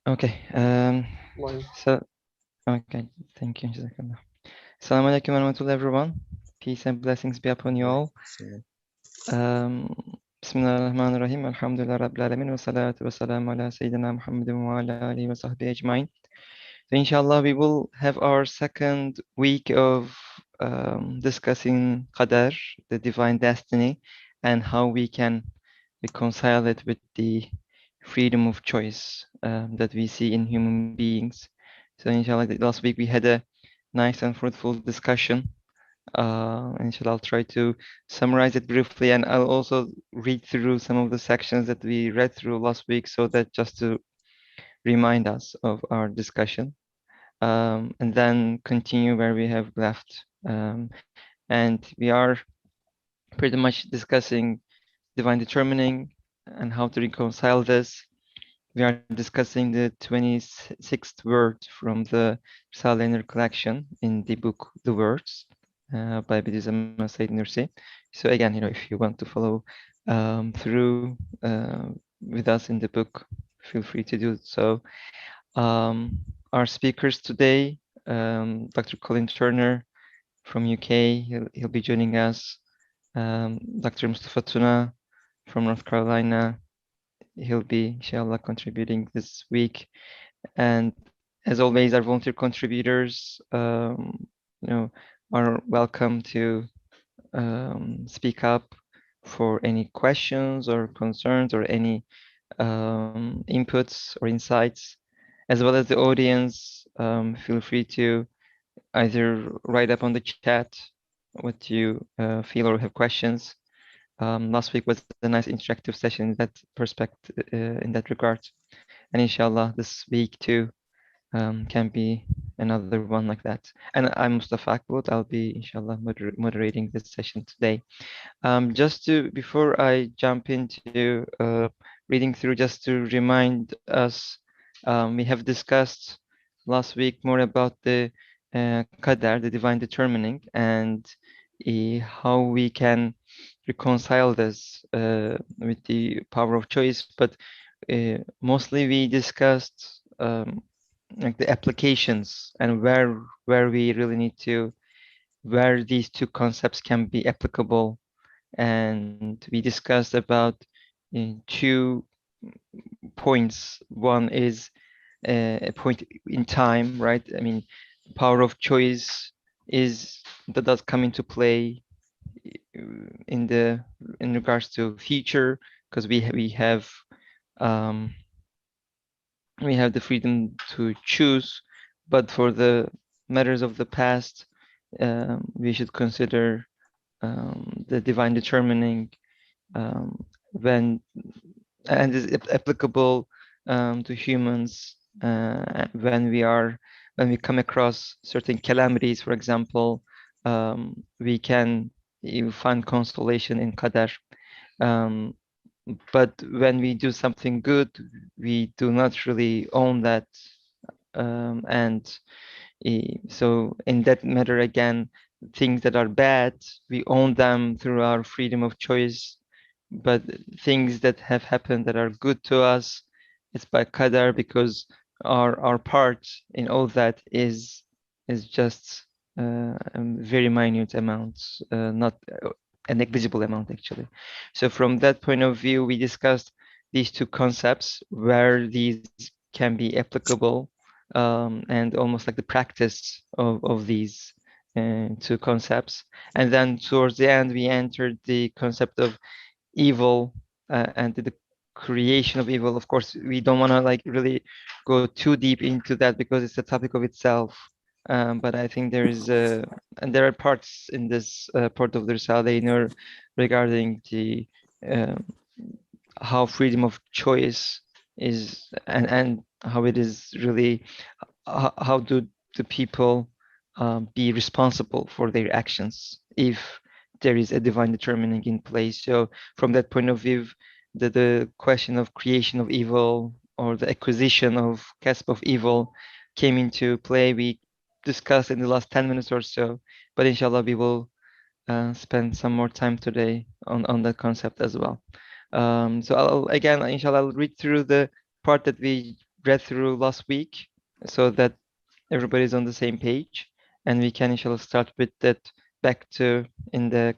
Okay. So okay. Thank you. Jazakallah. Assalamu alaikum warahmatullahi everyone. Peace and blessings be upon you all. Um, Bismillahirrahmanirrahim. Alhamdulillah Rabbil Alamin. Wa salatu wa salam ala Sayyidina Muhammadin wa ala alihi wa sahbihi ajma'in. So inshallah we will have our second week of discussing qadar, the divine destiny, and how we can reconcile it with the freedom of choice that we see in human beings. So inshallah, last week we had a nice and fruitful discussion. Inshallah, I'll try to summarize it briefly, and I'll also read through some of the sections that we read through last week, so that just to remind us of our discussion, and then continue where we have left. And we are pretty much discussing divine determining and how to reconcile this. We are discussing the 26th word from the Risale-i Nur Collection in the book The Words by Bediuzzaman Said Nursi. So again, if you want to follow through with us in the book, feel free to do so. Our speakers today, Dr. Colin Turner from UK, he'll be joining us. Dr. Mustafa Tuna from North Carolina, he'll be inshallah contributing this week. And as always, our volunteer contributors are welcome to speak up for any questions or concerns or any inputs or insights, as well as the audience. Feel free to either write up on the chat what you feel or have questions. Last week was a nice interactive session in that perspective, in that regard. And inshallah, this week too can be another one like that. And I'm Mustafa Akbut. I'll be inshallah moderating this session today. Before I jump into reading through, just to remind us, we have discussed last week more about the qadar, the divine determining, and how we can reconcile this with the power of choice. But mostly we discussed like the applications and where we really need to, where these two concepts can be applicable. And we discussed about 2 points. One is a point in time, right? I mean, power of choice that does come into play in regards to future, because we have the freedom to choose, but for the matters of the past, we should consider the divine determining when and is applicable to humans when we come across certain calamities. For example, we can find consolation in qadar, but when we do something good, we do not really own that, and so in that matter again, things that are bad, we own them through our freedom of choice, but things that have happened that are good to us, it's by qadar, because our part in all that is just a very minute amounts, not a negligible amount actually. So from that point of view, we discussed these two concepts, where these can be applicable, and almost like the practice of these two concepts. And then towards the end, we entered the concept of evil and the creation of evil. Of course, we don't want to like really go too deep into that because it's a topic of itself. But I think and there are parts in this part of the Risale-i Nur regarding the how freedom of choice is, and how it is really, how do the people be responsible for their actions if there is a divine determining in place. So from that point of view, the question of creation of evil or the acquisition of cusp of evil came into play. We discussed in the last 10 minutes or so, but inshallah we will spend some more time today on that concept as well. So inshallah, I'll read through the part that we read through last week so that everybody's on the same page, and we can inshallah start with that back to in the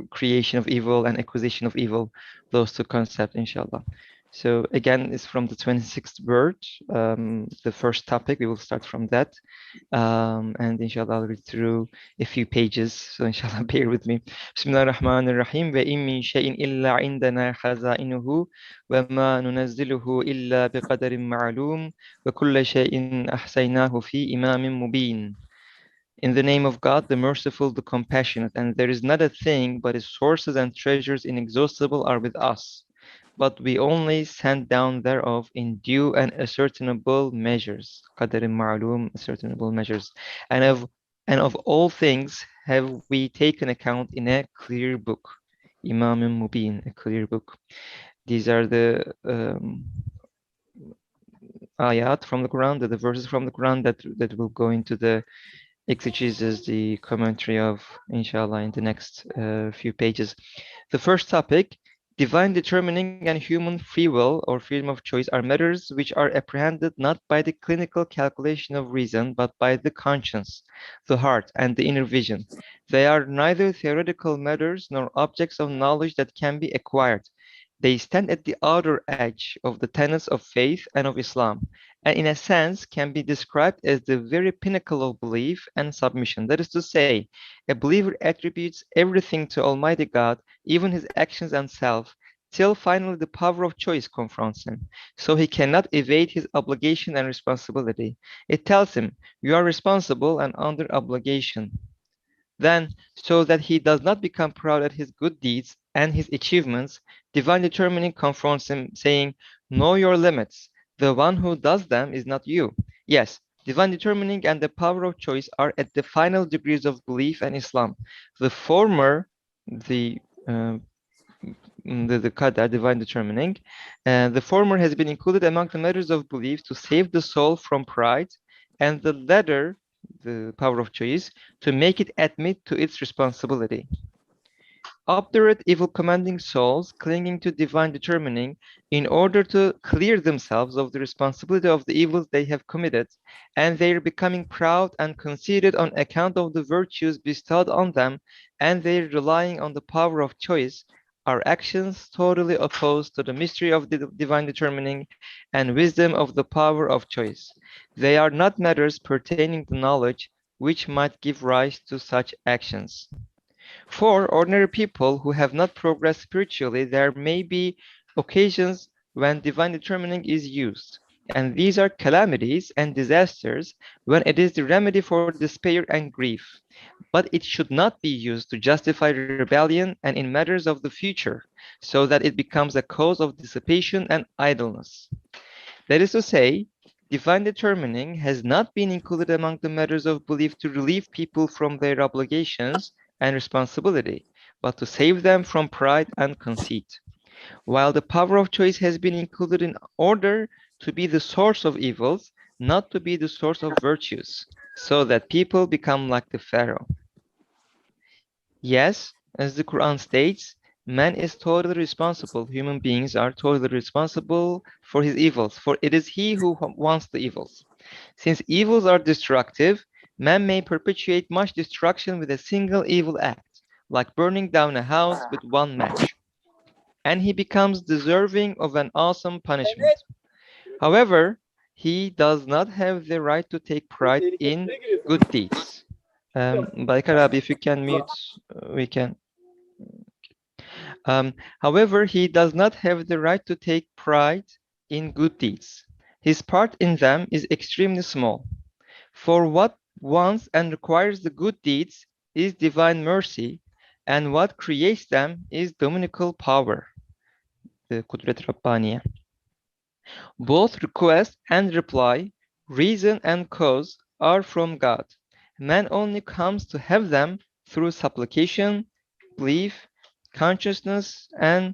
creation of evil and acquisition of evil, those two concepts inshallah. So again, it's from the 26th word, the first topic. We will start from that. And inshallah I'll read through a few pages, so inshallah bear with me. Bismillah ar-Rahman ar-Rahim. Wa in min shay'in illa indana khaza'inuhu wa ma nunazziluhu illa biqadarin ma'lum wa kulla shay'in ahsaynahu fi imamin mubin. In the name of God, the merciful, the compassionate, and there is not a thing but his sources and treasures inexhaustible are with us, but we only send down thereof in due and ascertainable measures, qadarin ma'lum, ascertainable measures, and of all things have we taken account in a clear book, Imam Mubin, a clear book. These are the ayat from the Quran, the verses from the Quran that will go into the exegesis, the commentary of, inshallah, in the next few pages. The first topic, divine determining and human free will or freedom of choice are matters which are apprehended not by the clinical calculation of reason, but by the conscience, the heart, and the inner vision. They are neither theoretical matters nor objects of knowledge that can be acquired. They stand at the outer edge of the tenets of faith and of Islam, and in a sense can be described as the very pinnacle of belief and submission. That is to say, a believer attributes everything to Almighty God, even his actions and self, till finally the power of choice confronts him. So he cannot evade his obligation and responsibility. It tells him, you are responsible and under obligation. Then, so that he does not become proud at his good deeds and his achievements, divine determining confronts him, saying, know your limits. The one who does them is not you. Yes, divine determining and the power of choice are at the final degrees of belief and Islam. The former, the qadar, divine determining, the former has been included among the matters of belief to save the soul from pride, and the latter, the power of choice, to make it admit to its responsibility. Obdurate, evil commanding souls clinging to divine determining in order to clear themselves of the responsibility of the evils they have committed, and they are becoming proud and conceited on account of the virtues bestowed on them, and they are relying on the power of choice, are actions totally opposed to the mystery of the divine determining and wisdom of the power of choice. They are not matters pertaining to knowledge which might give rise to such actions. For ordinary people who have not progressed spiritually, there may be occasions when divine determining is used, and these are calamities and disasters when it is the remedy for despair and grief. But it should not be used to justify rebellion and in matters of the future, so that it becomes a cause of dissipation and idleness. That is to say, divine determining has not been included among the matters of belief to relieve people from their obligations and responsibility, but to save them from pride and conceit. While the power of choice has been included in order to be the source of evils, not to be the source of virtues, so that people become like the Pharaoh. Yes, as the Quran states, man is totally responsible. Human beings are totally responsible for his evils, for it is he who wants the evils. Since evils are destructive, man may perpetuate much destruction with a single evil act, like burning down a house with one match, and he becomes deserving of an awesome punishment. However, he does not have the right to take pride in good deeds. Baikar Abi, if you can mute, we can. However, he does not have the right to take pride in good deeds. His part in them is extremely small. For what wants and requires the good deeds is divine mercy, and what creates them is dominical power, the Kudret Rabbaniya. Both request and reply, reason and cause are from God. Man only comes to have them through supplication, belief, consciousness, and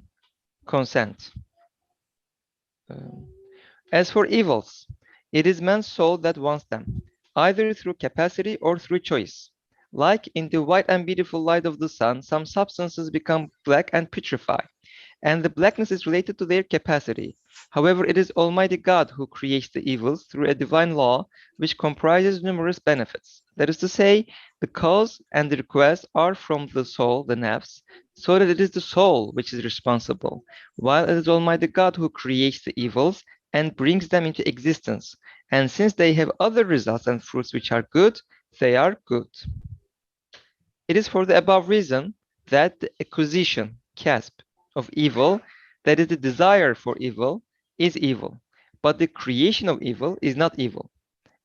consent. As for evils, it is man's soul that wants them, either through capacity or through choice. Like in the white and beautiful light of the sun, some substances become black and putrefy, and the blackness is related to their capacity. However, it is Almighty God who creates the evils through a divine law which comprises numerous benefits. That is to say, the cause and the request are from the soul, the nafs, so that it is the soul which is responsible, while it is Almighty God who creates the evils and brings them into existence. And since they have other results and fruits which are good, they are good. It is for the above reason that the acquisition, kasb, of evil, that is the desire for evil, is evil. But the creation of evil is not evil.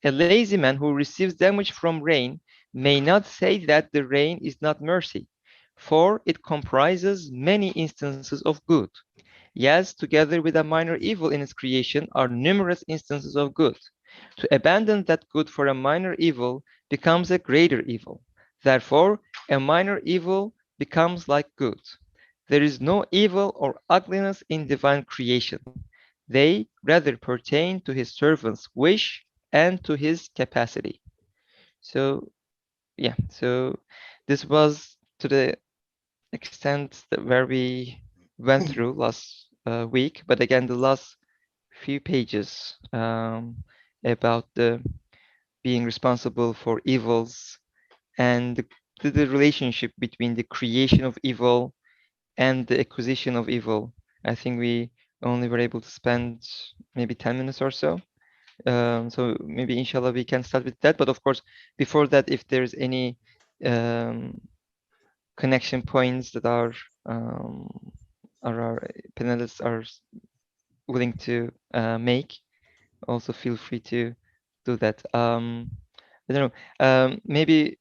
A lazy man who receives damage from rain may not say that the rain is not mercy, for it comprises many instances of good. Yes, together with a minor evil in its creation are numerous instances of good. To abandon that good for a minor evil becomes a greater evil. Therefore, a minor evil becomes like good. There is no evil or ugliness in divine creation. They rather pertain to his servant's wish and to his capacity. So, yeah, so this was to the extent that where we went through last week, but again, the last few pages about the being responsible for evils and the relationship between the creation of evil and the acquisition of evil. I think we only were able to spend maybe 10 minutes or so. So maybe inshallah we can start with that. But of course, before that, if there's any um, connection points that our panelists are willing to make, also feel free to do that. I don't know. Maybe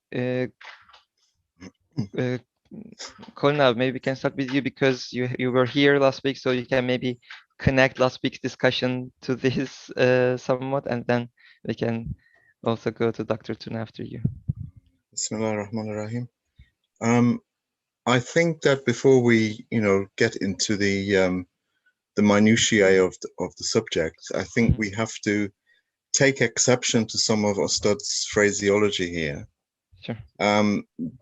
Colin, maybe we can start with you because you were here last week, so you can maybe connect last week's discussion to this somewhat, and then we can also go to Dr. Tun after you. Bismillah ar-Rahman ar-Rahim. I think that before we, get into the minutiae of the subject, I think we have to take exception to some of Ustad's phraseology here. Sure.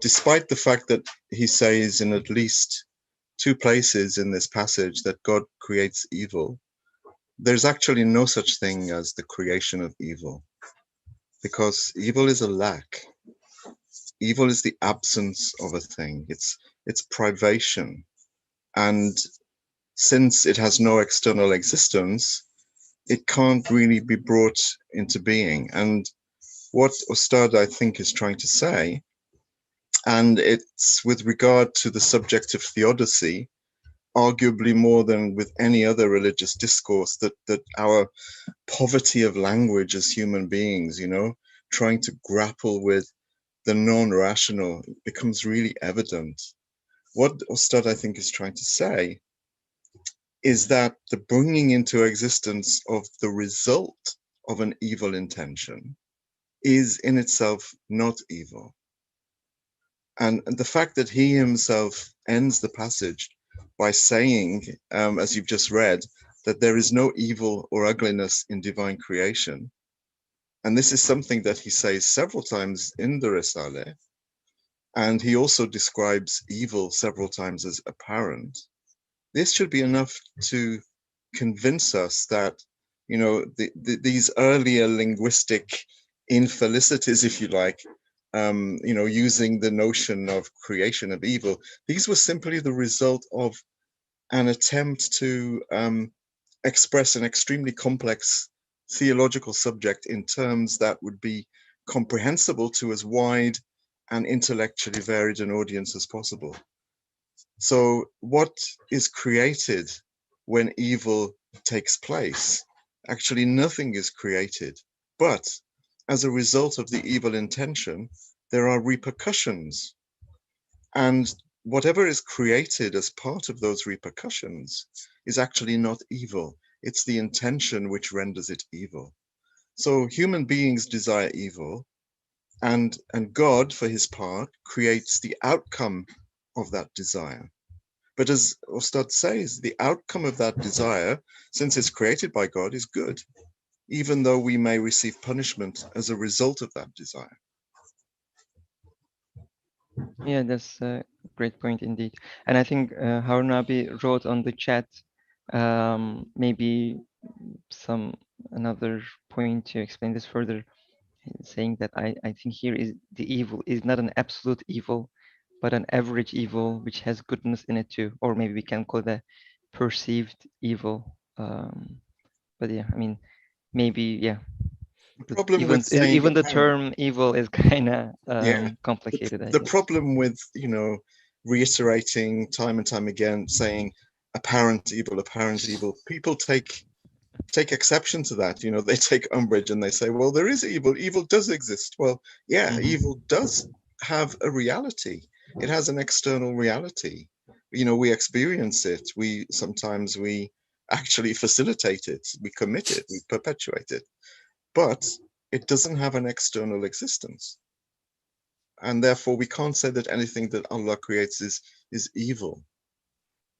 Despite the fact that he says in at least 2 places in this passage that God creates evil, there's actually no such thing as the creation of evil, because evil is a lack. Evil is the absence of a thing. It's privation. And since it has no external existence, it can't really be brought into being. And what Ustad, I think, is trying to say, and it's with regard to the subject of theodicy, arguably more than with any other religious discourse, that our poverty of language as human beings, trying to grapple with the non-rational becomes really evident. What Ustad, I think, is trying to say is that the bringing into existence of the result of an evil intention is in itself not evil. And the fact that he himself ends the passage by saying, as you've just read, that there is no evil or ugliness in divine creation, and this is something that he says several times in the Risale, and he also describes evil several times as apparent. This should be enough to convince us that, these earlier linguistic infelicities, if you like, using the notion of creation of evil, these were simply the result of an attempt to express an extremely complex theological subject in terms that would be comprehensible to as wide and intellectually varied an audience as possible. So what is created when evil takes place? Actually, nothing is created, but as a result of the evil intention, there are repercussions. And whatever is created as part of those repercussions is actually not evil. It's the intention which renders it evil. So human beings desire evil, and God, for his part, creates the outcome of that desire. But as Ustad says, the outcome of that desire, since it's created by God, is good, even though we may receive punishment as a result of that desire. Yeah, that's a great point indeed. And I think Harun Abi wrote on the chat maybe another point to explain this further, saying that I think here is the evil is not an absolute evil, but an average evil which has goodness in it too, or maybe we can call it a perceived evil. But yeah, I mean, maybe yeah. The problem with saying Even the apparent, term evil is kind of yeah, complicated, I the guess. problem with, you know, reiterating time and time again, saying apparent evil, people take exception to that. You know, they take umbrage and they say, well, there is evil. Evil does exist. Well, yeah, evil does have a reality. It has an external reality. You know, we experience it. Sometimes we actually facilitate it. We commit it. We perpetuate it. But it doesn't have an external existence. And therefore, we can't say that anything that Allah creates is evil.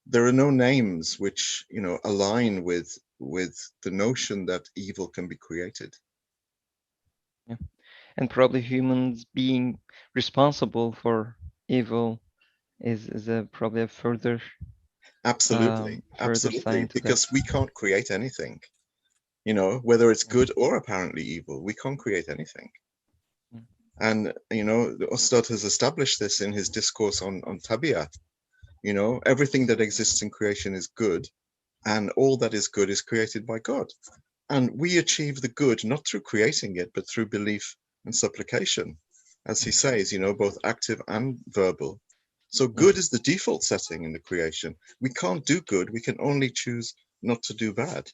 There are no names which, you know, align with the notion that evil can be created. Yeah. And probably humans being responsible for evil is probably a further Absolutely, further absolutely, sign to that. because we can't create anything. You know, whether it's good or apparently evil, we can't create anything. And you know, the Ustad has established this in his discourse on Tabiat. You know, everything that exists in creation is good, and all that is good is created by God. And we achieve the good not through creating it, but through belief and supplication, as he says, you know, both active and verbal. So good is the default setting in the creation. We can't do good. We can only choose not to do bad.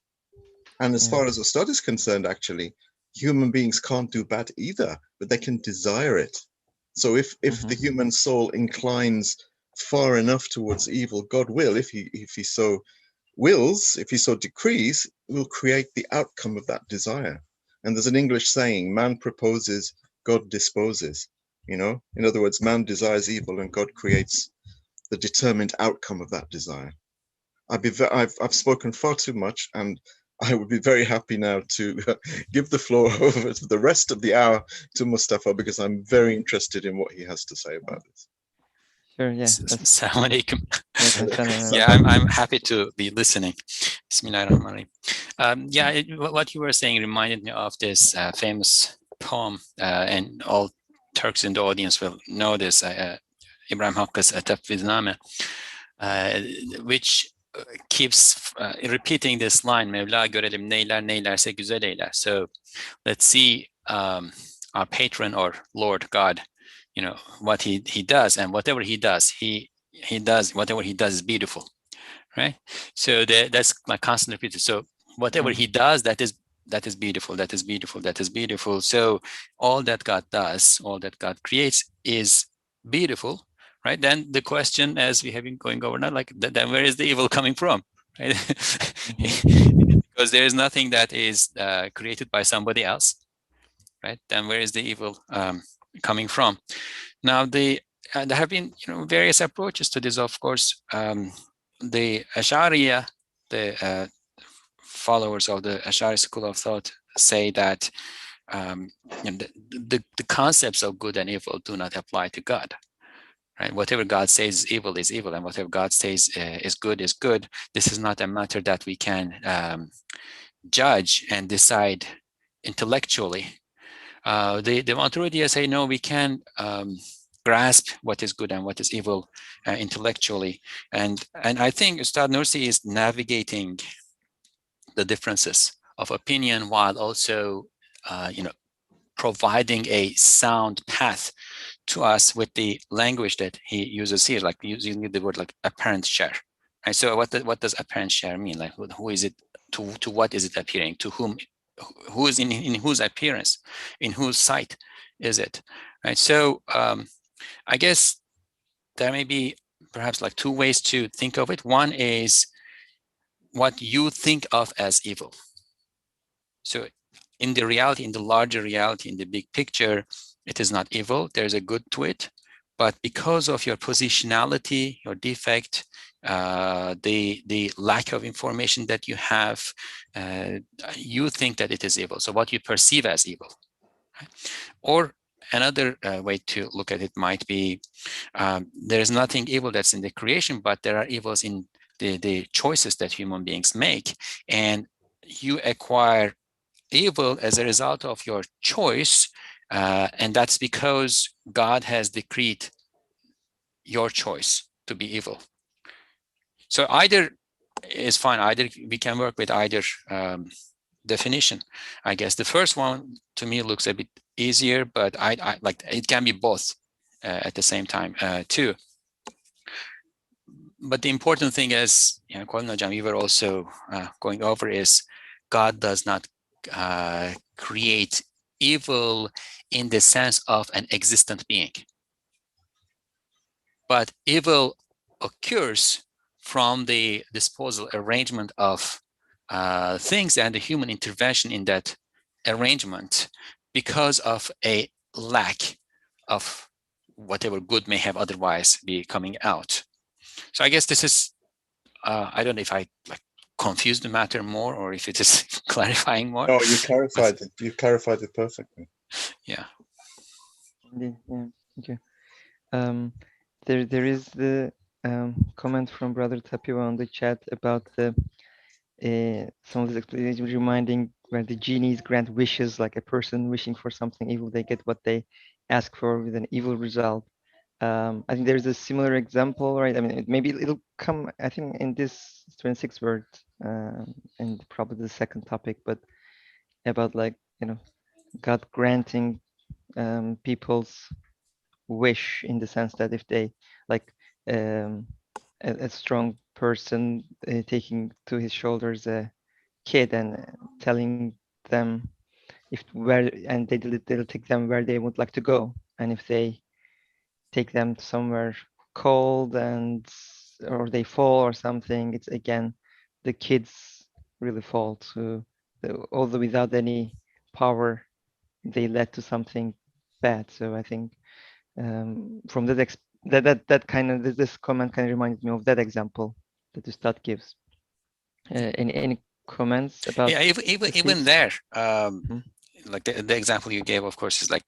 And as far as Ustad is concerned, actually, human beings can't do bad either, but they can desire it. So if the human soul inclines far enough towards evil, God will, if he so wills, if he so decrees, will create the outcome of that desire. And there's an English saying, man proposes, God disposes. You know, in other words, man desires evil and God creates the determined outcome of that desire. I've spoken far too much, and I would be very happy now to give the floor over to the rest of the hour to Mustafa, because I'm very interested in what he has to say about this. Sure, yeah. Assalamu alaikum. Salam. Yeah, I'm happy to be listening. Bismillahirrahmanirrahim. Yeah, what you were saying reminded me of this famous poem, and all Turks in the audience will know this, Ibrahim Hakkı's Tafvizname, which keeps repeating this line, Mevla görelim neyler neylerse güzel eyler. So let's see our patron or Lord God, you know, what he does, and whatever he does, he does, whatever he does is beautiful, right? So that's like constantly repeated. So whatever he does, that is beautiful, that is beautiful, that is beautiful. So all that God does, all that God creates is beautiful, right? Then the question, as we have been going over now, like, then where is the evil coming from, right? Because there is nothing that is created by somebody else, right? Then where is the evil coming from? Now, there have been, you know, various approaches to this. Of course, the Ash'ariya, the followers of the Ash'ari school of thought, say that you know, the concepts of good and evil do not apply to God. Right? Whatever God says is evil, and whatever God says is good is good. This is not a matter that we can judge and decide intellectually. The Maturidiyya say, no, we can grasp what is good and what is evil intellectually. And I think Ustad Nursi is navigating the differences of opinion while also, you know, providing a sound path to us with the language that he uses here, like using the word like apparent share. Right? So what does apparent share mean? Like, who is it, to what is it appearing, to whom, who is in whose appearance, in whose sight is it, right? So I guess there may be perhaps like two ways to think of it. One is what you think of as evil. So in the reality, in the larger reality, in the big picture, it is not evil. There's a good to it. But because of your positionality, your defect, the lack of information that you have, you think that it is evil. So what you perceive as evil. Right? Or another way to look at it might be there is nothing evil that's in the creation, but there are evils in the choices that human beings make, and you acquire evil as a result of your choice, and that's because God has decreed your choice to be evil. So either is fine. Either we can work with either definition. I guess the first one to me looks a bit easier, but I like it can be both at the same time too. But the important thing is, you know, we were also going over is God does not create evil in the sense of an existent being, but evil occurs from the disposal arrangement of things and the human intervention in that arrangement because of a lack of whatever good may have otherwise be coming out. So I guess this is, I don't know if I like confused the matter more or if it is clarifying more. No, you clarified it. You clarified it perfectly. Yeah. Indeed, yeah, thank you. There is the comment from Brother Tapiwa on the chat about the some of the explanations reminding where the genies grant wishes, like a person wishing for something evil, they get what they ask for with an evil result. I think there's a similar example, right? I mean, maybe it'll come, I think, in this 26 word, and probably the second topic, but about like, you know, God granting people's wish in the sense that if they like a strong person taking to his shoulders a kid and telling them if where, and they'll take them where they would like to go, and if they take them somewhere cold and or they fall or something, it's again the kids really fall to although without any power they led to something bad. So I think from that kind of this comment kind of reminded me of that example that Ustad gives. Any comments about? Yeah, even there, like the example you gave, of course, is like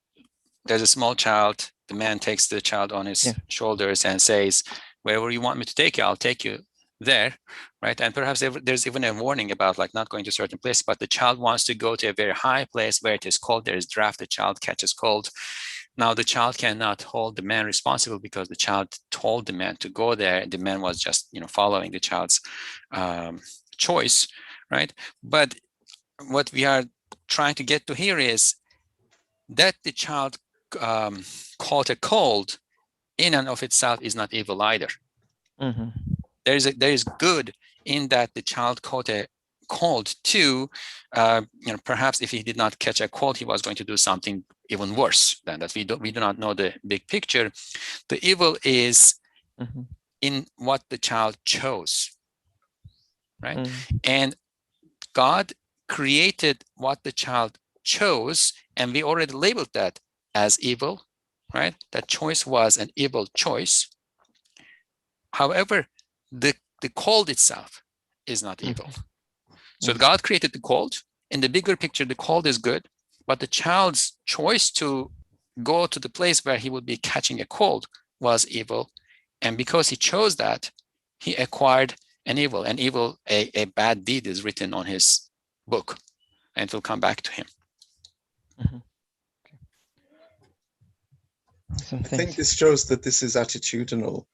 there's a small child. The man takes the child on his shoulders and says, "Wherever you want me to take you, I'll take you there," right? And perhaps there's even a warning about like not going to a certain place, but the child wants to go to a very high place where it is cold. There is draft. The child catches cold. Now the child cannot hold the man responsible because the child told the man to go there. The man was just, you know, following the child's choice, right? But what we are trying to get to here is that the child caught a cold in and of itself is not evil either. There is good in that the child caught a cold too. You know, perhaps if he did not catch a cold, he was going to do something even worse than that. We do not know the big picture. The evil is in what the child chose, right? And God created what the child chose, and we already labeled that as evil, right? That choice was an evil choice. However, the cold itself is not evil. So God created the cold. In the bigger picture, the cold is good, but the child's choice to go to the place where he would be catching a cold was evil. And because he chose that, he acquired an evil. An evil, a bad deed is written on his book, and it will come back to him. I think this shows that this is attitudinal,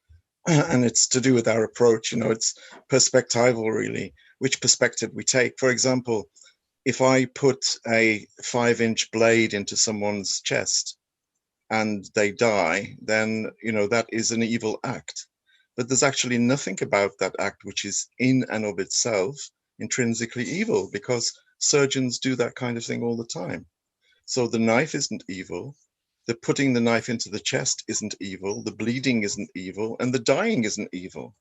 and it's to do with our approach. You know, it's perspectival, really, which perspective we take. For example, if I put a 5-inch blade into someone's chest and they die, then, you know, that is an evil act. But there's actually nothing about that act which is in and of itself intrinsically evil, because surgeons do that kind of thing all the time. So the knife isn't evil. The putting the knife into the chest isn't evil. The bleeding isn't evil. And the dying isn't evil.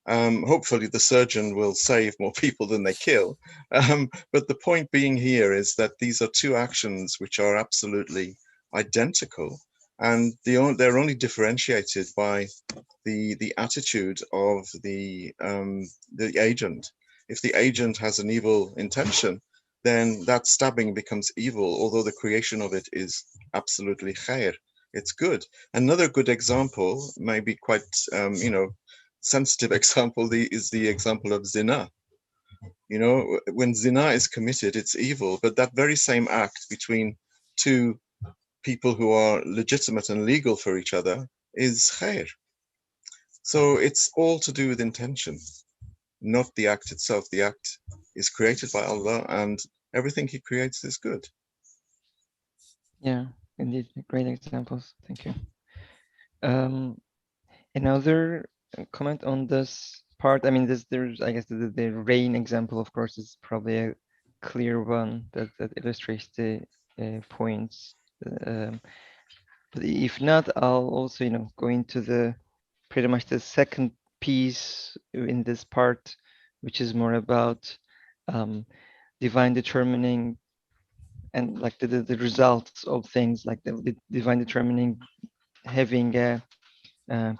Hopefully the surgeon will save more people than they kill. But the point being here is that these are two actions which are absolutely identical, and they're only differentiated by the attitude of the agent. If the agent has an evil intention, then that stabbing becomes evil, although the creation of it is absolutely khair. It's good. Another good example, maybe quite, sensitive example, is the example of zina. When zina is committed, it's evil, but that very same act between two people who are legitimate and legal for each other is khair. So it's all to do with intention, not the act itself. The act is created by Allah, and everything He creates is good. Yeah, indeed, great examples. Thank you. Another comment on this part. I mean, there's I guess the rain example, of course, is probably a clear one that illustrates the points. But if not, I'll also go into pretty much the second piece in this part, which is more about divine determining and like the results of things, like the divine determining having a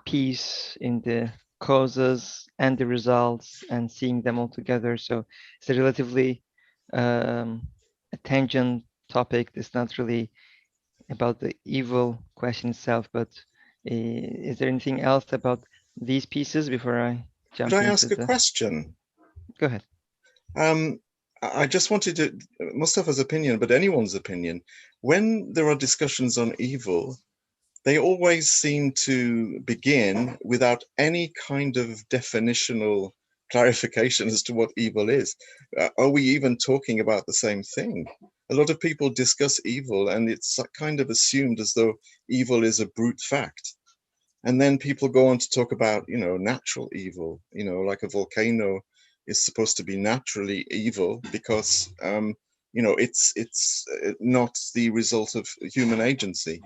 peace in the causes and the results and seeing them all together. So it's a relatively a tangent topic. It's not really about the evil question itself, but is there anything else about these pieces before I jump Could I into ask a question? Go ahead. I just wanted to, Mustafa's opinion, but anyone's opinion. When there are discussions on evil, they always seem to begin without any kind of definitional clarification as to what evil is. Are we even talking about the same thing? A lot of people discuss evil and it's kind of assumed as though evil is a brute fact. And then people go on to talk about, natural evil, like a volcano is supposed to be naturally evil because, it's not the result of human agency.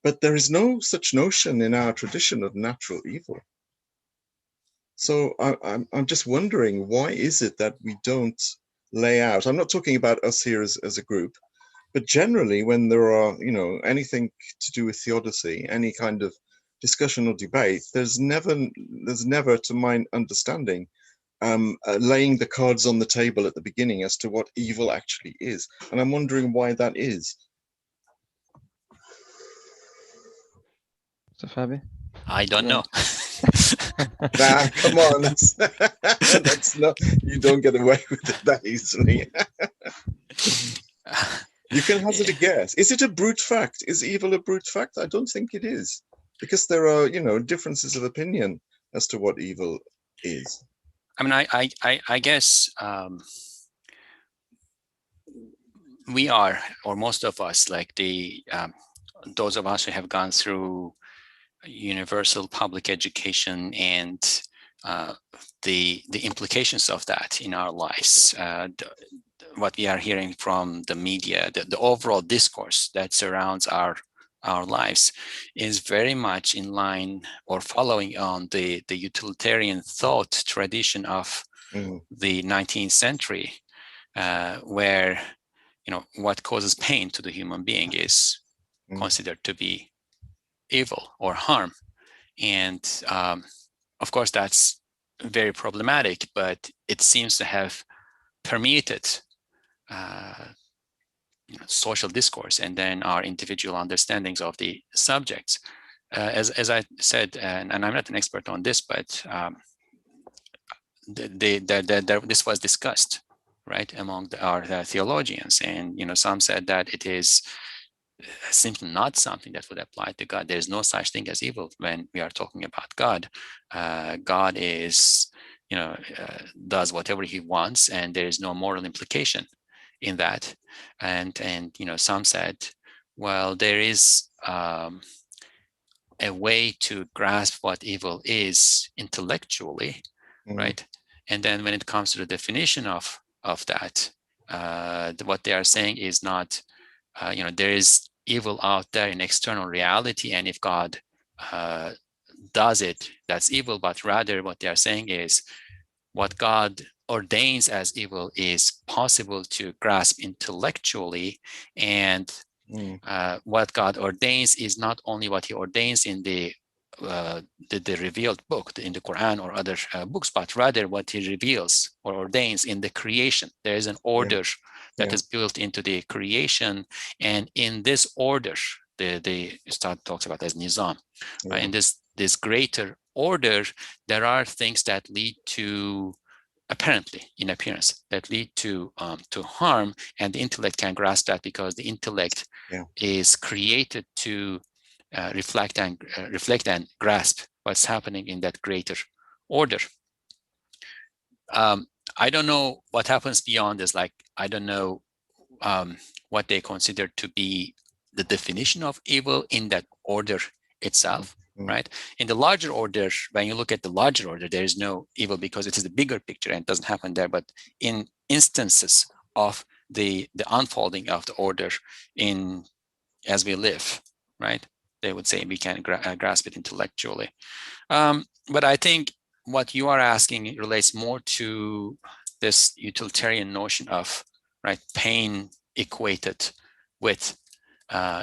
But there is no such notion in our tradition of natural evil. So I'm just wondering, why is it that we don't lay out? I'm not talking about us here as a group, but generally when there are, anything to do with theodicy, any kind of discussion or debate, there's never, to my understanding, laying the cards on the table at the beginning as to what evil actually is. And I'm wondering why that is. So Fabi? I don't know. Nah, come on, that's not, you don't get away with it that easily. You can hazard a guess. Is it a brute fact? Is evil a brute fact? I don't think it is, because there are, differences of opinion as to what evil is. I mean, I guess we are, or most of us, like those of us who have gone through universal public education and the implications of that in our lives, what we are hearing from the media, the overall discourse that surrounds our lives is very much in line or following on the utilitarian thought tradition of the 19th century, where what causes pain to the human being is considered to be evil or harm. And of course, that's very problematic, but it seems to have permeated social discourse and then our individual understandings of the subjects. As I said, and I'm not an expert on this, but this was discussed, right, among our theologians, and some said that it is simply not something that would apply to God. There's no such thing as evil when we are talking about God. God is, does whatever He wants, and there is no moral implication in that. And some said, well, there is a way to grasp what evil is intellectually, right? And then when it comes to the definition of that, what they are saying is not, there is evil out there in external reality, and if God does it, that's evil. But rather what they are saying is what God ordains as evil is possible to grasp intellectually, and what God ordains is not only what He ordains in the revealed book in the Quran or other books, but rather what He reveals or ordains in the creation. There is an order that is built into the creation. And in this order, the Ustad talks about as nizam, right? In this greater order, there are things that lead to, apparently in appearance, that lead to harm, and the intellect can grasp that because the intellect is created to reflect and grasp what's happening in that greater order. I don't know what happens beyond this. Like, I don't know what they consider to be the definition of evil in that order itself, right? In the larger order, when you look at the larger order, there is no evil because it is the bigger picture and it doesn't happen there. But in instances of the unfolding of the order in as we live, right? They would say we can grasp it intellectually. But I think what you are asking relates more to this utilitarian notion of, right, pain equated with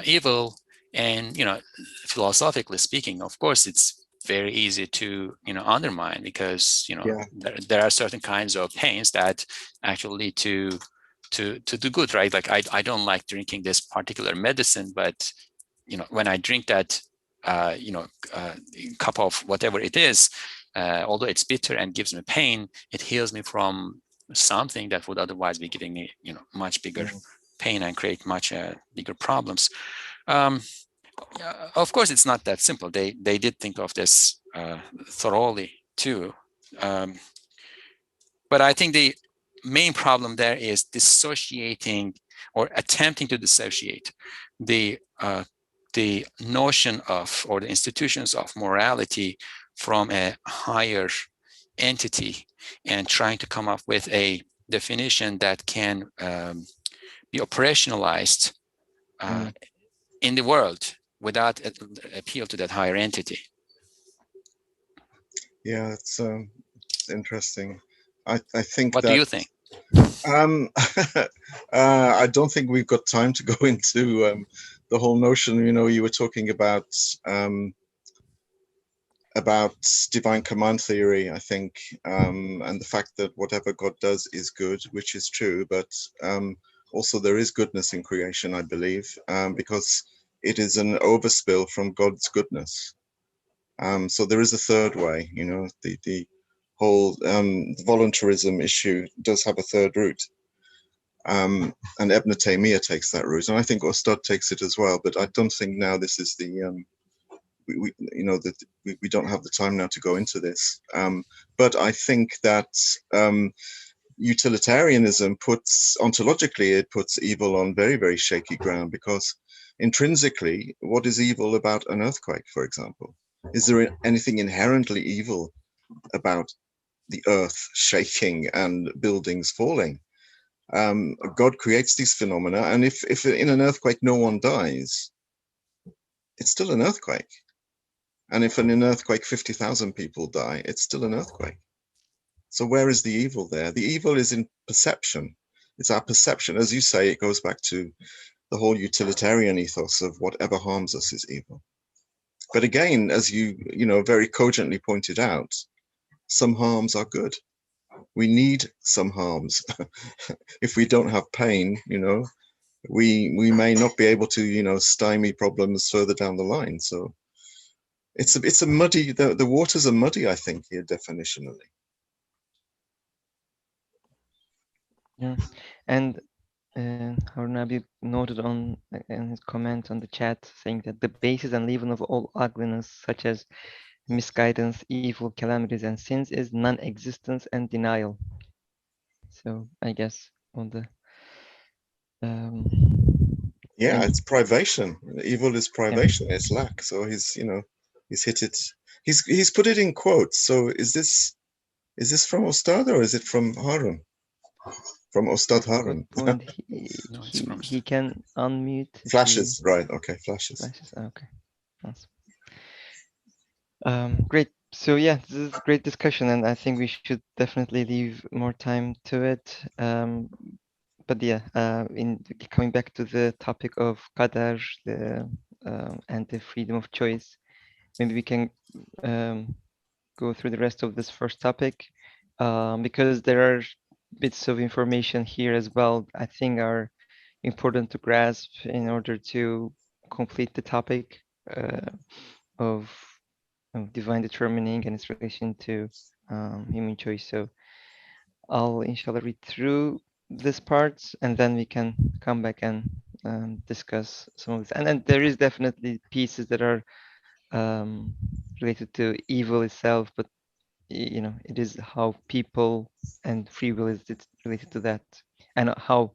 evil. And, philosophically speaking, of course, it's very easy to, undermine because, there are certain kinds of pains that actually lead to do good, right? Like I don't like drinking this particular medicine, but, when I drink that, cup of whatever it is, although it's bitter and gives me pain, it heals me from something that would otherwise be giving me, much bigger pain and create much bigger problems. Of course, it's not that simple. They did think of this thoroughly too. But I think the main problem there is dissociating or attempting to dissociate the notion of, or the institutions of morality from a higher entity and trying to come up with a definition that can be operationalized in the world without appeal to that higher entity. Yeah, it's interesting. I think what do you think? I don't think we've got time to go into the whole notion. You were talking about divine command theory, I think, and the fact that whatever God does is good, which is true, but also there is goodness in creation, I believe, because it is an overspill from God's goodness. So there is a third way, the whole voluntarism issue does have a third route. And Ibn Taymiyyah takes that route, and I think Ustad takes it as well, but I don't think now this is the we don't have the time now to go into this. But I think that utilitarianism ontologically, it puts evil on very, very shaky ground, because intrinsically, what is evil about an earthquake, for example? Is there anything inherently evil about the earth shaking and buildings falling? God creates these phenomena, and if in an earthquake no one dies, it's still an earthquake. And if in an earthquake 50,000 people die, it's still an earthquake. So where is the evil there? The evil is in perception. It's our perception. As you say, it goes back to the whole utilitarian ethos of whatever harms us is evil. But again, as you very cogently pointed out, some harms are good. We need some harms. If we don't have pain, we may not be able to, stymie problems further down the line. So it's a muddy, the waters are muddy, I think, here definitionally. Yeah, and Harun Abi noted on in his comment on the chat saying that the basis and leaven of all ugliness, such as misguidance, evil, calamities, and sins, is non-existence and denial. So I guess on the it's privation. Evil is privation. It's lack. So he's hit it. He's put it in quotes. So is this from Ustad or is it from Harun? From Ustad Harun. He can unmute. Flashes, right? Okay, flashes. Okay. Awesome. Great. So yeah, this is a great discussion, and I think we should definitely leave more time to it. But yeah, in coming back to the topic of qadar, and the freedom of choice, maybe we can go through the rest of this first topic, because there are bits of information here as well, I think are important to grasp in order to complete the topic of divine determining and its relation to human choice. So I'll inshallah read through this part and then we can come back and discuss some of this. And then there is definitely pieces that are related to evil itself, but you know, it is how people and free will is related to that, and how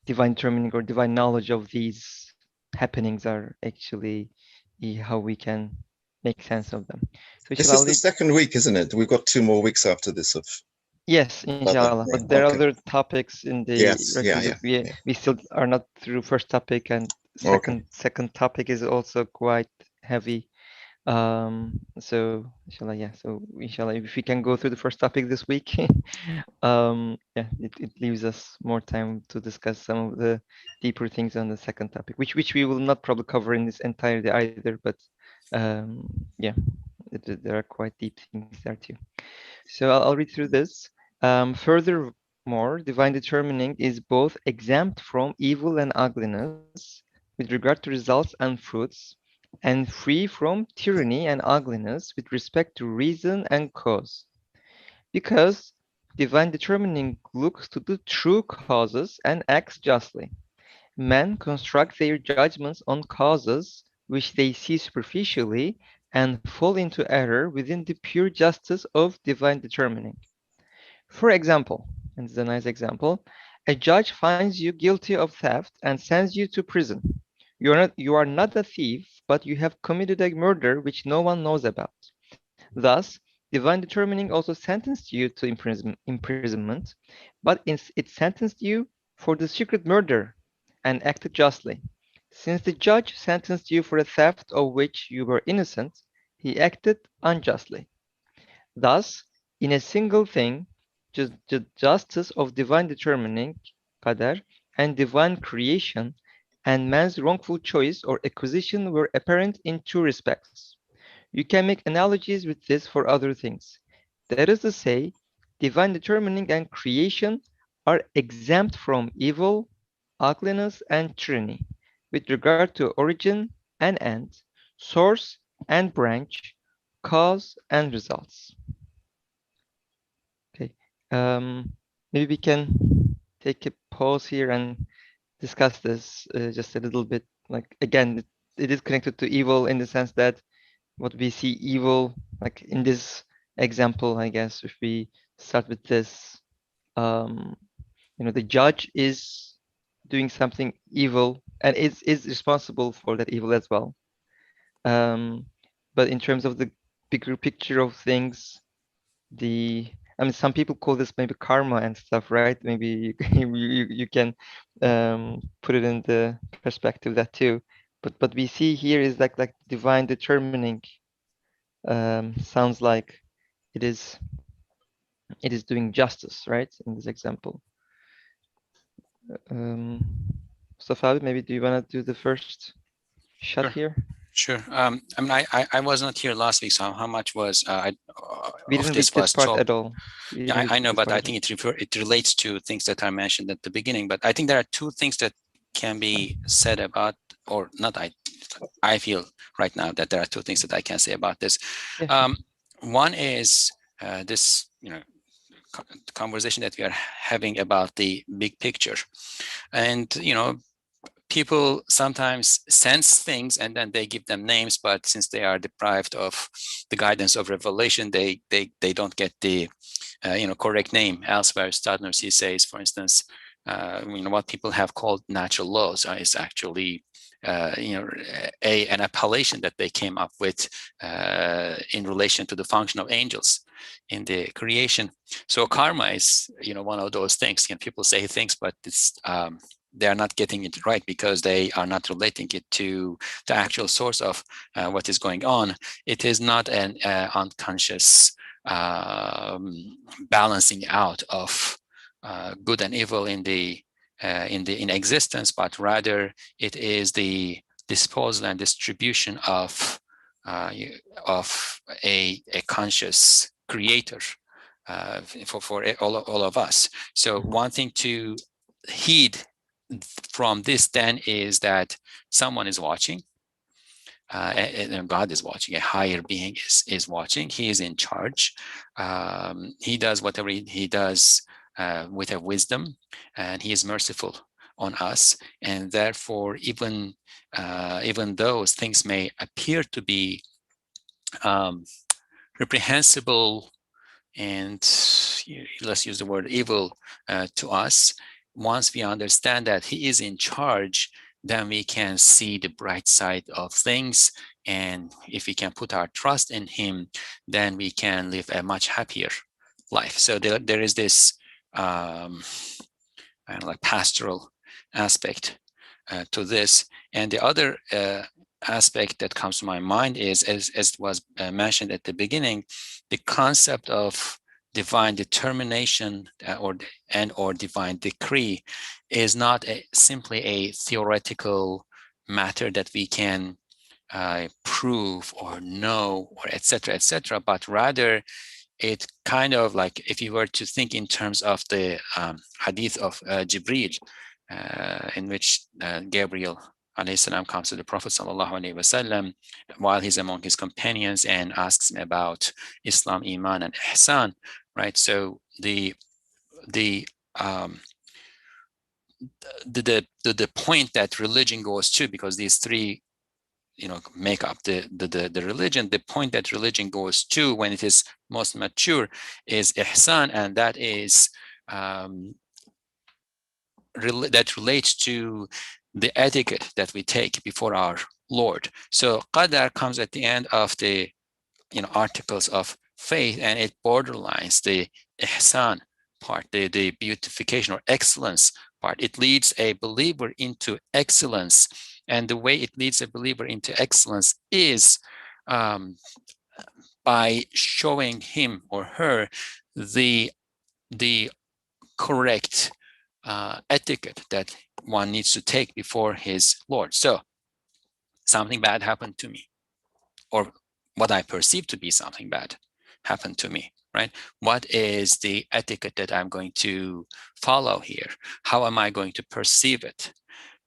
divine determining or divine knowledge of these happenings are actually how we can make sense of them. So This inshallah, is the second week, isn't it? We've got 2 more weeks after this of yes, inshallah. right? But there are Okay. other topics in the Yes, yeah, records. yeah. We still are not through first topic, and Okay. second topic is also quite heavy. So inshallah, yeah. So inshallah, if we can go through the first topic this week, yeah, it leaves us more time to discuss some of the deeper things on the second topic, which we will not probably cover in this entirety either. But yeah, there are quite deep things there too. So I'll read through this. Furthermore, divine determining is both exempt from evil and ugliness with regard to results and fruits, and free from tyranny and ugliness with respect to reason and cause. Because divine determining looks to the true causes and acts justly. Men construct their judgments on causes which they see superficially and fall into error within the pure justice of divine determining. For example, and this is a nice example, a judge finds you guilty of theft and sends you to prison. You are not a thief, but you have committed a murder which no one knows about. Thus, divine determining also sentenced you to imprisonment, but it sentenced you for the secret murder and acted justly. Since the judge sentenced you for a theft of which you were innocent, he acted unjustly. Thus, in a single thing, the justice of divine determining, qadar, and divine creation, and man's wrongful choice or acquisition were apparent in two respects. You can make analogies with this for other things. That is to say, divine determining and creation are exempt from evil, ugliness, and tyranny with regard to origin and end, source and branch, cause and results. Okay, maybe we can take a pause here and discuss this just a little bit. Like again, it is connected to evil in the sense that what we see evil, like in this example, I guess, if we start with this, you know, the judge is doing something evil and is responsible for that evil as well. But in terms of the bigger picture of things, I mean, some people call this maybe karma and stuff, right? Maybe you can put it in the perspective that too. But we see here is like divine determining. Sounds like it is doing justice, right? In this example. Mustafa, maybe do you want to do the first shot Sure. here? Sure. I mean, I was not here last week, so how much was We of didn't this read this was part told? at all. Yeah, I know, but I think it relates to things that I mentioned at the beginning. But I think there are two things that can be said about, or not. I feel right now that there are two things that I can say about this. Yeah. One is this, conversation that we are having about the big picture, and people sometimes sense things and then they give them names, but since they are deprived of the guidance of revelation, they don't get the correct name. Elsewhere, Said Nursi says, for instance, what people have called natural laws is actually an appellation that they came up with in relation to the function of angels in the creation. So karma is one of those things. People say things, but it's they are not getting it right because they are not relating it to the actual source of what is going on. It is not an unconscious balancing out of good and evil in existence, but rather it is the disposal and distribution of a conscious creator for all of us. So one thing to heed from this then is that someone is watching. And God is watching, a higher being is watching. He is in charge. He does whatever he does with a wisdom, and he is merciful on us. And therefore, even those things may appear to be reprehensible and, let's use the word evil, to us, once we understand that he is in charge, then we can see the bright side of things. And if we can put our trust in him, then we can live a much happier life. So there is this like pastoral aspect to this. And the other aspect that comes to my mind is, as was mentioned at the beginning, the concept of divine determination or divine decree is not simply a theoretical matter that we can prove or know, or etc., but rather it kind of like, if you were to think in terms of the hadith of Jibril, in which Gabriel alayhi salam comes to the Prophet sallallahu alaihi wasallam while he's among his companions and asks him about Islam, Iman, and Ihsan, right? So the point that religion goes to, because these three, make up the religion, the point that religion goes to when it is most mature is Ihsan, and that is that relates to the etiquette that we take before our Lord. So qadar comes at the end of the articles of faith, and it borderlines the ihsan part, the beautification or excellence part. It leads a believer into excellence, and the way it leads a believer into excellence is by showing him or her the correct etiquette that one needs to take before his Lord. So something bad happened to me, or what I perceive to be something bad happened to me, right? What is the etiquette that I'm going to follow here? How am I going to perceive it?